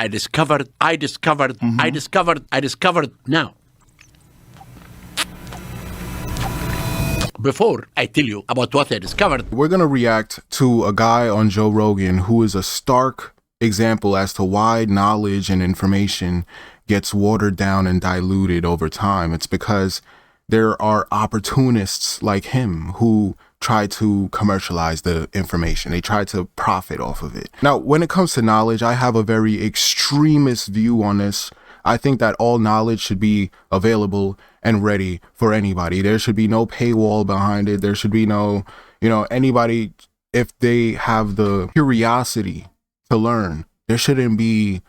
I discovered. Now, before I tell you about what I discovered, we're going to react to a guy on Joe Rogan who is a stark example as to why knowledge and information gets watered down and diluted over time. It's because there are opportunists like him who try to commercialize the information. They try to profit off of it. Now, when it comes to knowledge, I have a very extremist view on this. I think that all knowledge should be available and ready for anybody. There should be no paywall behind it. There should be no, anybody, if they have the curiosity to learn, there shouldn't be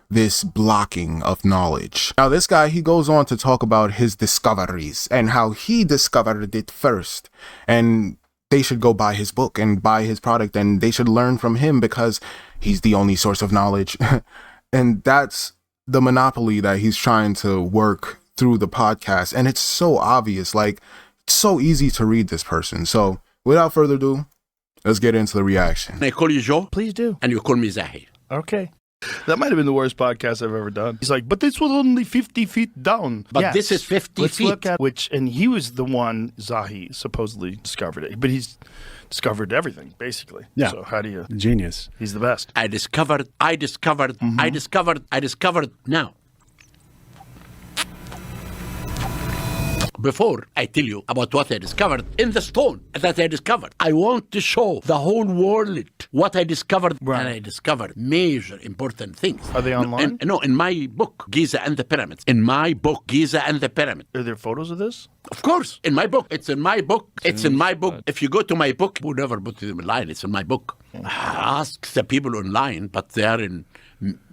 this blocking of knowledge. Now, this guy, he goes on to talk about his discoveries and how he discovered it first. And they should go buy his book and buy his product, and they should learn from him because he's the only source of knowledge. And that's the monopoly that he's trying to work through the podcast. And it's so obvious, like, it's so easy to read this person. So without further ado, let's get into the reaction. I call you Joe. Please do. And you call me Zahi. Okay. That might have been the worst podcast I've ever done. He's like, but this was only 50 feet down. But yes. this is 50 Let's feet. Look at and he was the one, Zahi, supposedly discovered it. But he's discovered everything, basically. Yeah. So how do you... Genius. He's the best. I discovered. Now, before I tell you about what I discovered in the stone that I discovered, I want to show the whole world what I discovered. Right. And I discovered major important things. Are they online? In my book, Giza and the Pyramids. In my book, Giza and the Pyramid. Are there photos of this? Of course, in my book. It's in my book. It's in my book. If you go to my book, we'll never put it online. It's in my book. Ask the people online, but they are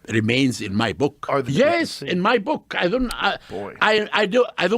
remains in my book. Are they? Yes, in my book. I don't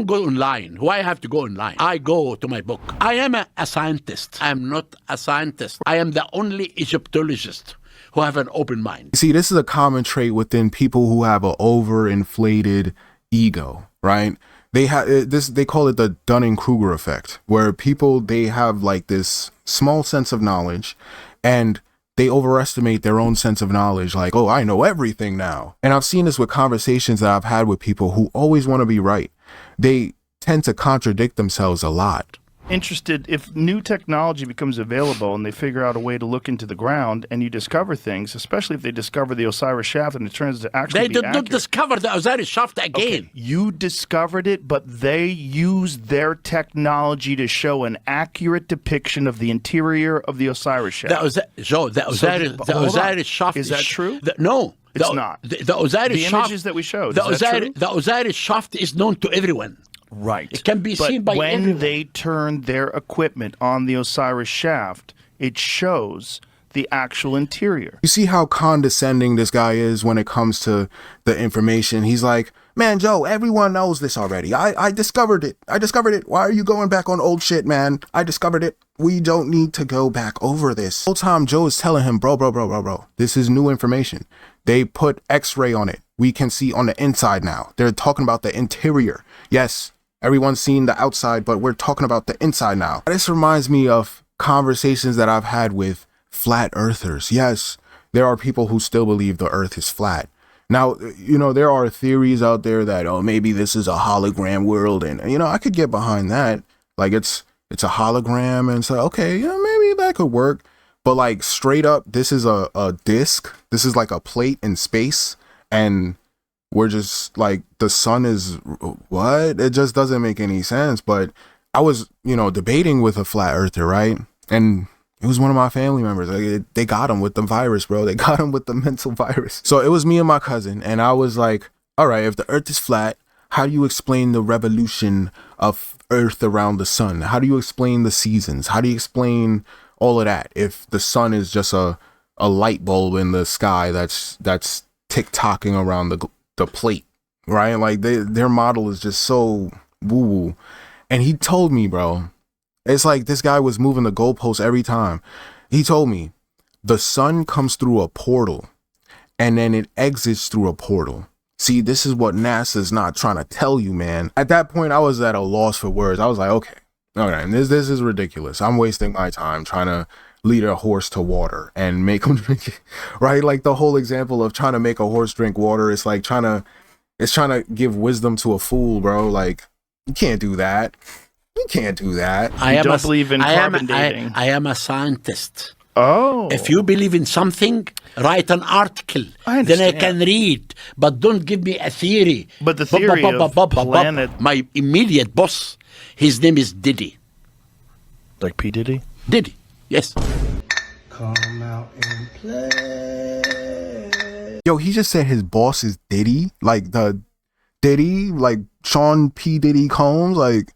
go online. Why I have to go online? I go to my book. I am a scientist. I am not a scientist. I am the only Egyptologist who have an open mind. See, this is a common trait within people who have an overinflated ego, right? They have this. They call it the Dunning-Kruger effect, where people, they have like this small sense of knowledge, and they overestimate their own sense of knowledge. Like, oh, I know everything now. And I've seen this with conversations that I've had with people who always want to be right. They tend to contradict themselves a lot. Interested, if new technology becomes available and they figure out a way to look into the ground and you discover things, especially if they discover the Osiris shaft and it turns to actually They be did accurate. not discover the Osiris shaft again. Okay, you discovered it, but they used their technology to show an accurate depiction of the interior of the Osiris shaft. The Osiris shaft is that true? No. It's not. The Osiris the shaft, images that we showed, the is that true? The Osiris shaft is known to everyone. Right. It can be but seen by when everyone. they turn their equipment on the Osiris shaft, it shows the actual interior. You see how condescending this guy is when it comes to the information. He's like, man, Joe, everyone knows this already. I discovered it. Why are you going back on old shit, man? I discovered it. We don't need to go back over this. The whole time Joe is telling him, bro, this is new information. They put X-ray on it. We can see on the inside now. They're talking about the interior. Yes, everyone's seen the outside, but we're talking about the inside now. This reminds me of conversations that I've had with flat earthers. Yes, there are people who still believe the earth is flat. Now, there are theories out there that, oh, maybe this is a hologram world. And, I could get behind that. Like it's a hologram and so, okay, maybe that could work. But like straight up, this is a disc. This is like a plate in space. And we're just like, the sun is what? It just doesn't make any sense. But I was, debating with a flat earther, right? And it was one of my family members. They got him with the virus, bro. They got him with the mental virus. So it was me and my cousin. And I was like, all right, if the earth is flat, how do you explain the revolution of earth around the sun? How do you explain the seasons? How do you explain all of that if the sun is just a light bulb in the sky that's tick-tocking around the plate, right? Like their model is just so woo-woo. And he told me, bro, it's like this guy was moving the goalposts every time. He told me the sun comes through a portal and then it exits through a portal. See, this is what NASA's not trying to tell you, man. At that point, I was at a loss for words. I was like, okay, this is ridiculous. I'm wasting my time trying to lead a horse to water and make him drink it, right? Like the whole example of trying to make a horse drink water, it's like trying to give wisdom to a fool, bro. Like, you can't do that. You can't do that. I don't believe in carbon dating. I am a scientist. Oh. If you believe in something, write an article. I then I understand. can read. But don't give me a theory. But the theory of planet... My immediate boss, his name is Diddy. Like P. Diddy? Diddy, yes. Come out and play. Yo, he just said his boss is Diddy. Like the Diddy, like Sean P. Diddy Combs. Like,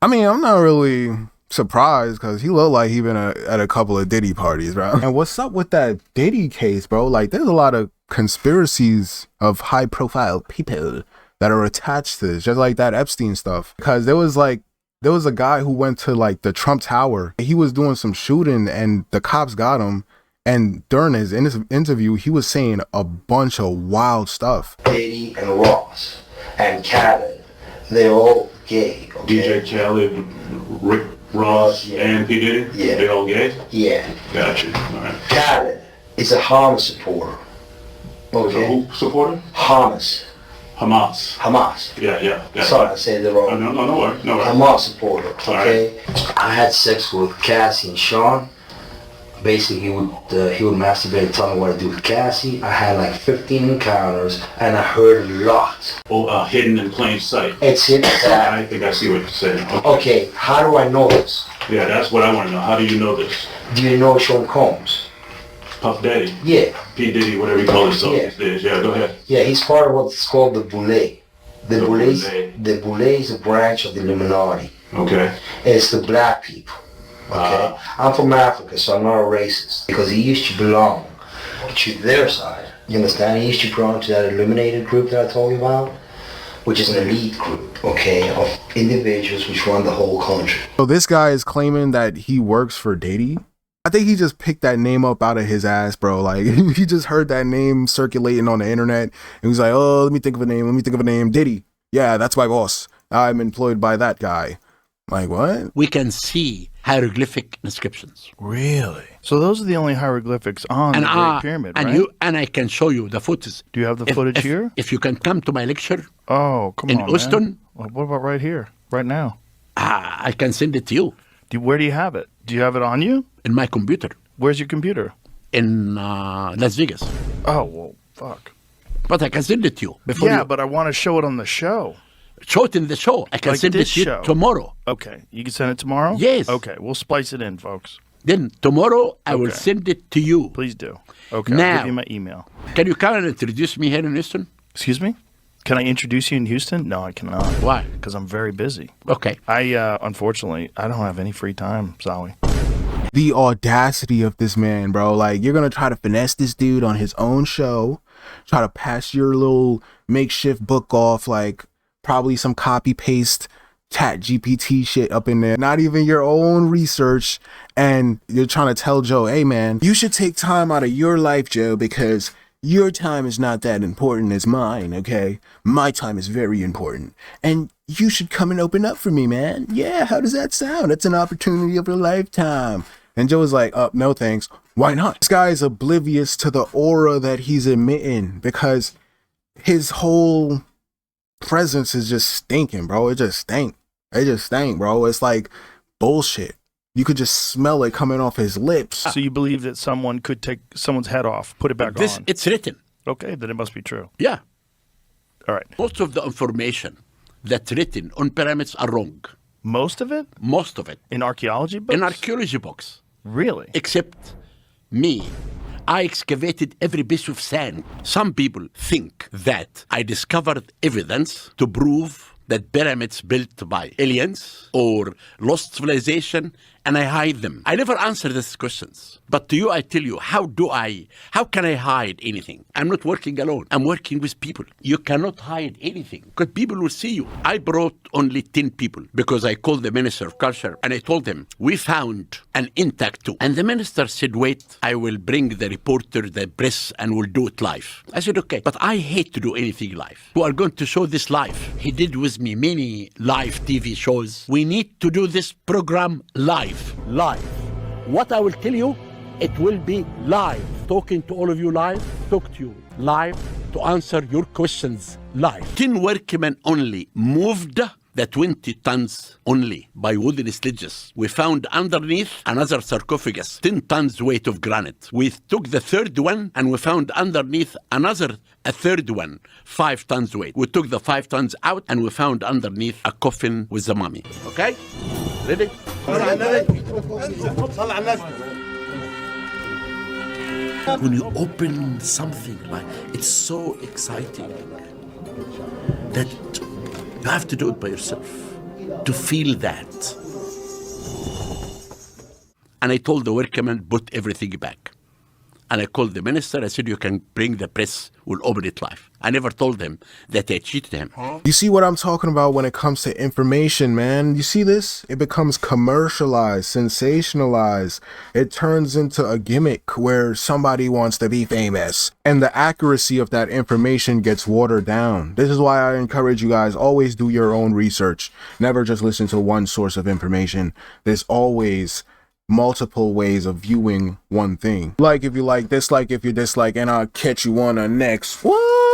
I mean, I'm not really surprised because he looked like he been at a couple of Diddy parties, bro. And what's up with that Diddy case, bro? Like, there's a lot of conspiracies of high profile people that are attached to this, just like that Epstein stuff. Because there was a guy who went to like the Trump Tower. He was doing some shooting and the cops got him. And during his interview, he was saying a bunch of wild stuff. Diddy and Ross and Khaled, they're all gay. Okay? DJ Khaled, Rick Ross, and P. Diddy? Yeah. They all gay? Yeah. Gotcha. All right. Khaled is a Hamas supporter. Okay? Who supporter? Hamas. Hamas. Yeah. Sorry, I said it wrong. No worries. Hamas supporter. Okay? I had sex with Cassie and Sean. Basically, he would masturbate and tell me what to do with Cassie. I had like 15 encounters, and I heard a lot. Oh, hidden in plain sight. It's hidden. I think I see what you're saying. Okay, how do I know this? Yeah, that's what I want to know. How do you know this? Do you know Sean Combs? Puff Daddy? Yeah. P. Diddy, whatever you call himself Yeah. these days. Yeah, go ahead. Yeah, he's part of what's called the Boule. The Boule Boule. is a branch of the Illuminati. Okay. It's the black people. Okay? I'm from Africa, so I'm not a racist. Because he used to belong to their side. You understand? He used to belong to that illuminated group that I told you about, which is an elite group, okay, of individuals which run the whole country. So this guy is claiming that he works for Diddy. I think he just picked that name up out of his ass, bro. Like, he just heard that name circulating on the internet. And he was like, oh, let me think of a name. Diddy. Yeah, that's my boss. I'm employed by that guy. Like, what? We can see hieroglyphic inscriptions. Really? So those are the only hieroglyphics on the Great Pyramid, right? And I can show you the footage. Do you have the footage here? If you can come to my lecture Oh, come in on, Houston, man. Well, what about right here, right now? I can send it to you Where do you have it? Do you have it on you? in my computer Where's your computer? in Las Vegas. Oh, well, fuck. But I can send it to you before Yeah, you but I want to show it on the show. show it in the show. I can Like send it this to you show. tomorrow. Okay. You can send it tomorrow? Yes. Okay. We'll splice it in, folks. Then tomorrow I will Okay. send it to you. Please do. Okay. I'll Now. give you my email. Can you come and introduce me here in Houston? Excuse me? Can I introduce you in Houston? No, I cannot. Why? Because I'm very busy. Okay. Unfortunately, I don't have any free time, Zowie. The audacity of this man, bro. Like, you're gonna try to finesse this dude on his own show, try to pass your little makeshift book off, like probably some copy paste chat GPT shit up in there, not even your own research. And you're trying to tell Joe, hey man, you should take time out of your life, Joe, because your time is not that important as mine, okay? My time is very important. And you should come and open up for me, man. Yeah, how does that sound? That's an opportunity of a lifetime. And Joe was like, no thanks. Why not? This guy is oblivious to the aura that he's emitting because his whole presence is just stinking, bro. It just stank, bro. It's like bullshit. You could just smell it coming off his lips. So you believe that someone could take someone's head off, put it back on? It's written. Okay, then it must be true. Yeah. All right. Most of the information that's written on pyramids are wrong. Most of it? Most of it. In archaeology books? In archaeology books. Really? Except me. I excavated every piece of sand. Some people think that I discovered evidence to prove that pyramids built by aliens or lost civilization, and I hide them. I never answer these questions. But to you, I tell you, how can I hide anything? I'm not working alone. I'm working with people. You cannot hide anything because people will see you. I brought only 10 people because I called the Minister of Culture and I told them, we found an intact tomb. And the minister said, wait, I will bring the reporter, the press, and we'll do it live. I said, okay, but I hate to do anything live. We are going to show this live. He did with me many live TV shows. We need to do this program live. What I will tell you, it will be live. Talking to all of you live, talk to you live to answer your questions live. 10 workmen only moved the 20 tons only by wooden sledges. We found underneath another sarcophagus, 10 tons weight of granite. We took the third one and we found underneath a third one, 5 tons weight. We took the 5 tons out and we found underneath a coffin with the mummy. Okay? Ready? When you open something like, it's so exciting that you have to do it by yourself to feel that. And I told the workmen, put everything back. And I called the minister. I said, you can bring the press. We'll open it live. I never told them that I cheated him. You see what I'm talking about when it comes to information, man? You see this? It becomes commercialized, sensationalized. It turns into a gimmick where somebody wants to be famous. And the accuracy of that information gets watered down. This is why I encourage you guys, always do your own research. Never just listen to one source of information. There's always multiple ways of viewing one thing. Like if you like, dislike if you dislike, and I'll catch you on the next one.